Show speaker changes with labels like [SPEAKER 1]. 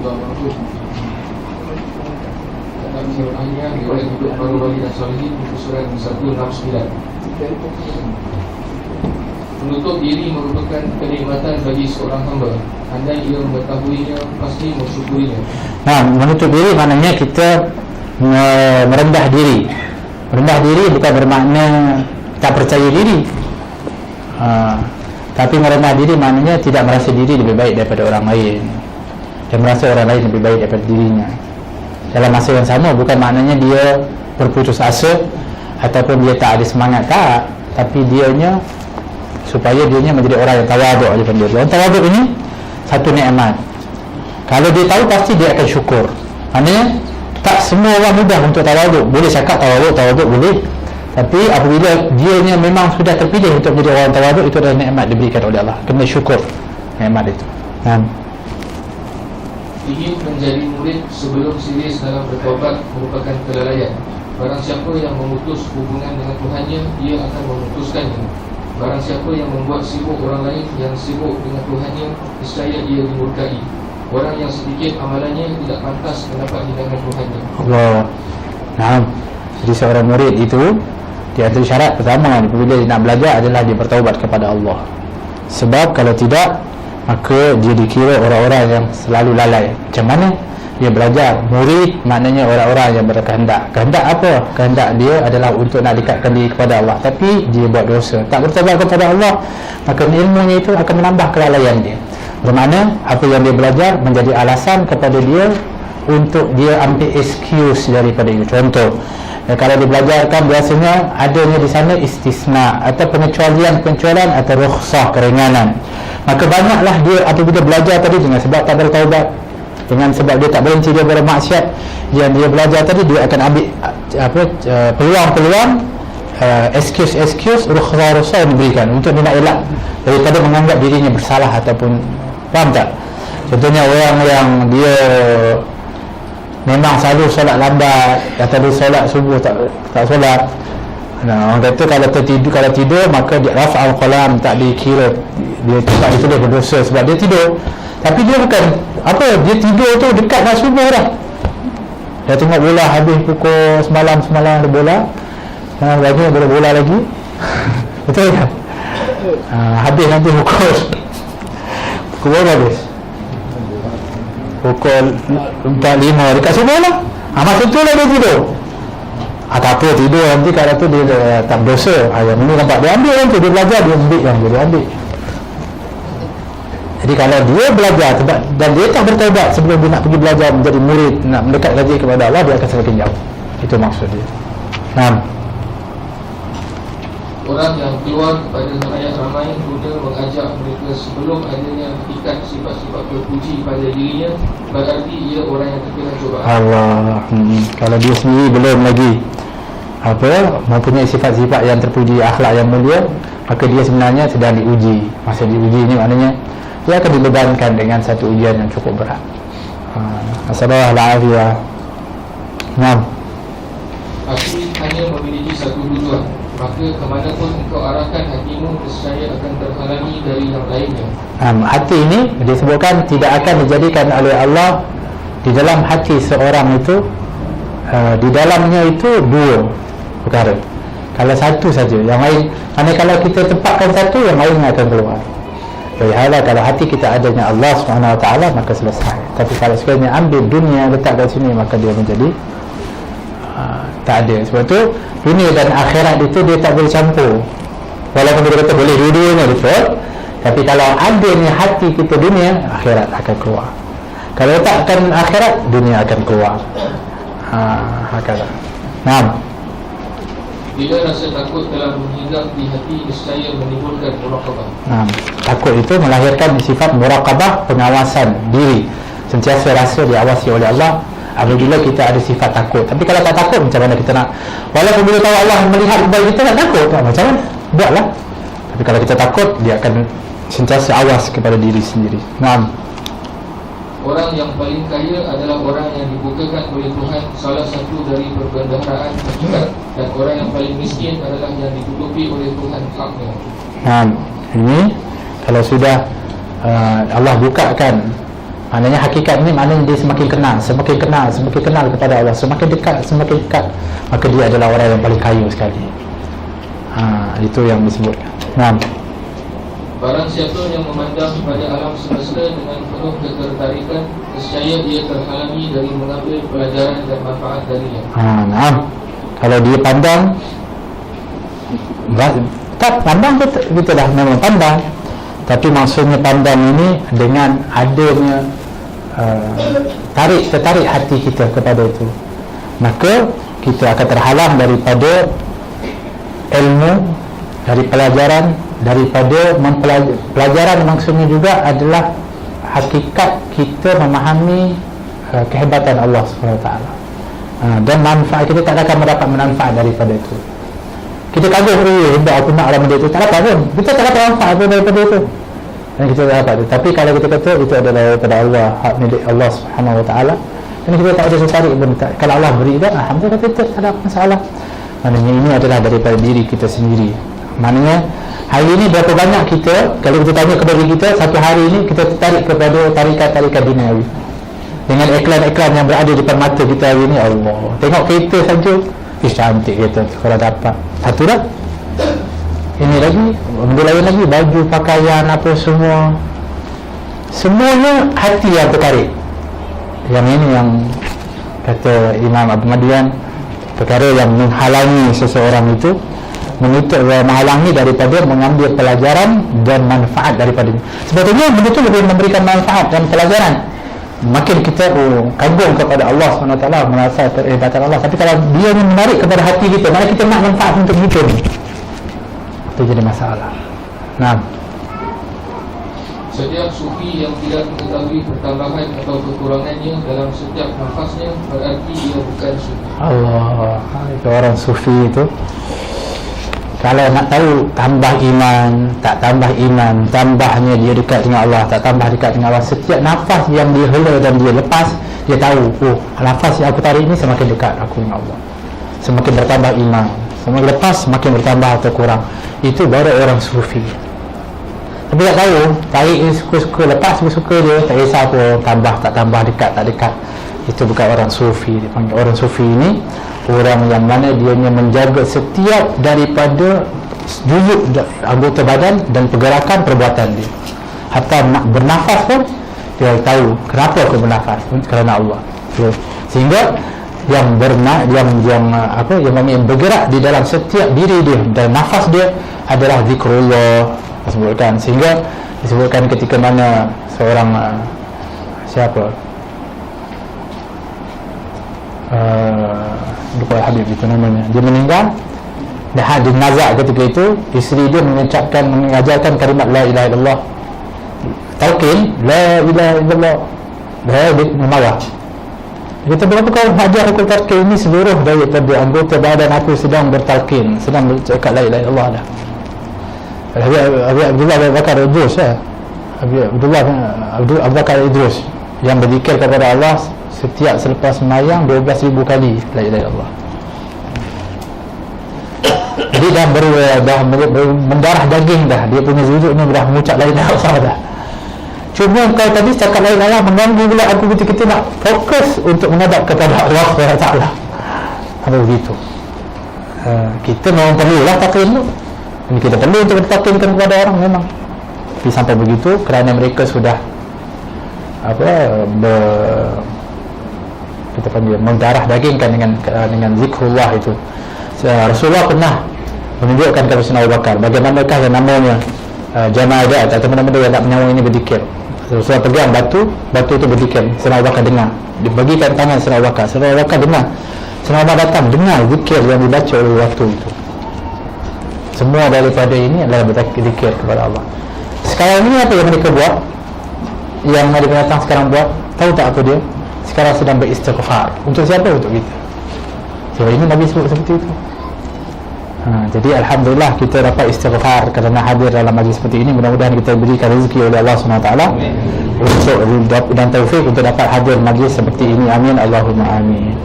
[SPEAKER 1] Tuan Mahfud. Dalam surahnya riwayat hidup para wali dan salihin buku surat 169. Menutup diri merupakan kenikmatan bagi seorang hamba. Andai ia mengetahuinya, pasti mensyukurinya.
[SPEAKER 2] Nah, menutup diri maknanya kita merendah diri. Merendah diri bukan bermakna tak percaya diri, tapi merendah diri maknanya tidak merasa diri lebih baik daripada orang lain dan merasa orang lain lebih baik daripada dirinya. Dalam masa yang sama, bukan maknanya dia berputus asa ataupun dia tak ada semangat, tak, tapi dianya supaya dianya menjadi orang yang tawaduk aja benda. Orang tawaduk ini satu nikmat. Kalau dia tahu, pasti dia akan syukur. Maknanya tak semua orang mudah untuk tawaduk. Boleh cakap tawaduk boleh, tapi apabila dianya memang sudah terpilih untuk menjadi orang tawaduk, itu adalah nikmat diberikan oleh Allah. Kena syukur nikmat itu.
[SPEAKER 1] Ingin menjadi murid sebelum serius dalam bertaubat merupakan kelalaian. Barang siapa yang memutus hubungan dengan Tuhannya, ia akan memutuskannya. Barang siapa yang membuat sibuk orang lain yang sibuk dengan Tuhannya, niscaya ia dimurkai. Orang yang sedikit amalannya tidak pantas mendapat hidangan Tuhannya.
[SPEAKER 2] Allah. Nah, jadi seorang murid itu, di antara syarat pertama apabila dia nak belajar adalah dia bertaubat kepada Allah. Sebab kalau tidak, maka dia dikira orang-orang yang selalu lalai. Macam mana dia belajar? Murid maknanya orang-orang yang berkehendak. Kehendak apa? Kehendak dia adalah untuk nak dekatkan diri kepada Allah, tapi dia buat dosa, tak bertaubat kepada Allah, maka ilmunya itu akan menambah kelalaian dia. Bermakna apa yang dia belajar menjadi alasan kepada dia untuk dia ambil excuse daripada itu. Contoh, kalau dia belajarkan, biasanya adanya di sana istisna atau pengecualian atau rukhsah, keringanan. Maka banyaklah dia apabila belajar tadi dengan sebab tak bertaubat, dengan sebab dia tak berhenti dia bermaksiat, yang dia belajar tadi, dia akan ambil peluang-peluang, excuse, rukhsah yang diberikan untuk dia nak elak daripada menganggap dirinya bersalah ataupun, faham tak? Contohnya orang yang dia memang selalu solat lambat, kata dia solat subuh tak solat. Nah, orang kata kalau tidur maka dia rafa'al qalam, tak dikira, dia tak ditulis berdosa sebab dia tidur. Tapi dia bukan dia tidur tu dekat nak subuh dah. Dia tengok bola habis pukul semalam ada bola. Lagi ada bola lagi. Betul tak? Habis nanti pukul berapa habis? Pukul 4.5 dekat subuh lah. Masa tu lah dia tidur. Tak apa, tidur nanti kalau tu dia tak berdosa. Yang ini nampak dia ambil yang tu, dia belajar, dia ambil yang dia ambil. Jadi kalau dia belajar dan dia tak bertaubat sebelum dia nak pergi belajar menjadi murid, nak mendekat lagi kepada Allah, dia akan semakin jauh. Itu maksud dia.
[SPEAKER 1] Orang yang keluar kepada halayak ramai guna mengajak mereka sebelum adanya hakikat sifat-sifat berpuji pada dirinya, berarti ia orang yang terkena cubaan.
[SPEAKER 2] Allah. Kalau dia sendiri belum lagi mempunyai sifat-sifat yang terpuji, akhlak yang mulia, maka dia sebenarnya sedang diuji. Masa diuji ni maknanya dia akan dibebankan dengan satu ujian yang cukup berat. Assalamualaikum.
[SPEAKER 1] Hati hanya memiliki satu tujuan, maka kemanapun engkau arahkan hatimu, nescaya akan terhalangi dari yang lainnya.
[SPEAKER 2] Hati ini disebutkan tidak akan dijadikan oleh Allah di dalam hati seorang itu. Di dalamnya itu dua perkara. Kalau satu saja, yang lain, kalau kita tempatkan satu, yang lain akan keluar. Lihatlah, kalau hati kita adanya Allah SWT, maka selesai. Tapi kalau sekiranya ambil dunia letak kat sini, maka dia menjadi tak ada. Sebab tu dunia dan akhirat itu dia tak boleh campur. Walaupun dia kata boleh dua-duanya, betul, tapi kalau adanya hati kita dunia, akhirat akan keluar. Kalau letakkan akhirat, dunia akan keluar. Hakala.
[SPEAKER 1] Bila rasa takut telah menghingap di hati, nescaya menimbulkan muraqabah.
[SPEAKER 2] Takut itu melahirkan sifat muraqabah, pengawasan diri. Sentiasa rasa diawasi oleh Allah apabila kita ada sifat takut. Tapi kalau tak takut, macam mana kita nak? Walaupun bila tahu Allah melihat baik kita, nak takut tak? Macam mana? Buatlah. Tapi kalau kita takut, dia akan sentiasa awas kepada diri sendiri.
[SPEAKER 1] Orang yang paling kaya adalah orang yang dibukakan oleh Tuhan salah satu dari perbendaharaan hakikat, dan orang yang paling miskin adalah yang ditutupi oleh Tuhan haknya.
[SPEAKER 2] Ini kalau sudah Allah bukakan Maknanya hakikat ini maknanya dia semakin kenal kepada Allah, semakin dekat, maka dia adalah orang yang paling kaya sekali. Itu yang disebutkan. Nah,
[SPEAKER 1] Barang siapa yang memandang pada alam semesta dengan penuh ketertarikan, nescaya ia terhalangi dari mengambil pelajaran dan manfaat darinya.
[SPEAKER 2] Nah, kalau dia pandang, tak pandang kita dah memang pandang, tapi maksudnya pandang ini dengan adanya tertarik hati kita kepada itu, maka kita akan terhalang daripada ilmu, dari pelajaran, daripada pelajaran maksudnya juga adalah hakikat kita memahami kehebatan Allah SWT, dan manfaat kita tak akan mendapat manfaat daripada itu. Kita kagum, hebat aku nak alam dia itu, tak dapat pun, kita tak dapat manfaat pun daripada itu, dan kita tak dapat. Tapi kalau kita kata itu adalah daripada Allah, hak milik Allah SWT, dan kita tak ada tertarik pun, kalau Allah beri dah, alhamdulillah, kita tak ada masalah. Maknanya ini adalah daripada diri kita sendiri. Maknanya hari ini berapa banyak kita, kalau kita tanya kepada kita, satu hari ini kita tertarik kepada tarikat-tarikat duniawi dengan iklan-iklan yang berada di depan mata kita hari ini. Allah, tengok kereta saja, cantik kereta kalau dapat satu dah. Ini lagi, benda lain lagi, baju, pakaian, apa semua, semuanya hati yang tertarik. Yang ini yang kata Imam Abu Madian, perkara yang menghalangi seseorang itu, menghalangi daripada mengambil pelajaran dan manfaat daripadanya. Sebetulnya benda itu lebih memberikan manfaat dan pelajaran. Makin kita kagum kepada Allah SWT, merasa kehebatan Allah. Tapi kalau dia menarik kepada hati kita, mana kita nak manfaat untuk kita ni, itu jadi masalah. Nah,
[SPEAKER 1] setiap sufi yang tidak mengetahui pertambahan atau kekurangannya dalam setiap nafasnya, berarti dia bukan sufi.
[SPEAKER 2] Allah, itu orang sufi itu kalau nak tahu tambah iman, tak tambah iman, tambahnya dia dekat dengan Allah, tak tambah dekat dengan Allah, setiap nafas yang dia hela dan dia lepas, dia tahu, nafas yang aku tarik ini semakin dekat aku dengan Allah, semakin bertambah iman, semakin lepas semakin bertambah atau kurang. Itu baru orang sufi. Tapi tak tahu, tarik dia suka-suka, lepas suka-suka dia, tak kisah pun tambah tak tambah, dekat tak dekat. Itu bukan orang sufi. Dipanggil orang sufi ini orang yang mana dianya menjaga setiap daripada juzuk anggota badan dan pergerakan perbuatan dia. Hatta nak bernafas pun dia tahu kenapa aku bernafas, kerana Allah. Sehingga yang bergerak di dalam setiap diri dia dan nafas dia adalah zikrullah disebutkan. Sehingga disebutkan ketika mana seorang siapa lupa Habib itu namanya, dia meninggal, dah di nazak ketika itu isteri dia mengajarkan kalimat la ilaha illallah, talqin la ilaha illallah. Dia marah, dia kata berapa kau ajar aku talqin ini, seluruh daripada anggota badan aku sedang bertalqin, sedang bercakap la ilaha illallah dah. Habib Abdullah Bakar Idrus, Abu Bakar Idrus yang berzikir kepada Allah setiap selepas sembahyang 12,000 kali la ilaha illallah. Jadi dah mendarah daging dah, dia punya zuzuk ni dah mengucap la ilaha illallah dah. Cuma kau tadi cakap la ilaha illallah mengganggu pula aku kita nak fokus untuk menghadap kepada Allah SWT. Ada begitu. Kita memang perlulah taklid tu. Kita perlu untuk bertaklidkan kepada orang memang. Tapi sampai begitu kerana mereka sudah kita panggil mendarah dagingkan dengan zikrullah itu. Rasulullah pernah menunjukkan kepada Sayyidina Abu Bakar bagaimanakah yang namanya jamaah atau benda-benda yang tak menyawa ini berzikir. Rasulullah pegang batu itu berzikir, Sayyidina Abu Bakar dengar, dibagikan tangan Sayyidina Abu Bakar, Sayyidina Abu Bakar dengar, Sayyidina Abu Bakar datang dengar zikir yang dibaca oleh waktu itu. Semua daripada ini adalah berzikir kepada Allah. Sekarang ini apa yang mereka buat, yang mereka datang sekarang buat, tahu tak apa dia? Sekarang sedang beristighfar. Untuk siapa? Untuk kita. Sebab ini Nabi sebut seperti itu. Jadi alhamdulillah kita dapat istighfar kerana hadir dalam majlis seperti ini. Mudah-mudahan kita diberikan rezeki oleh Allah SWT untuk dan taufik untuk dapat hadir majlis seperti ini. Amin Allahumma amin.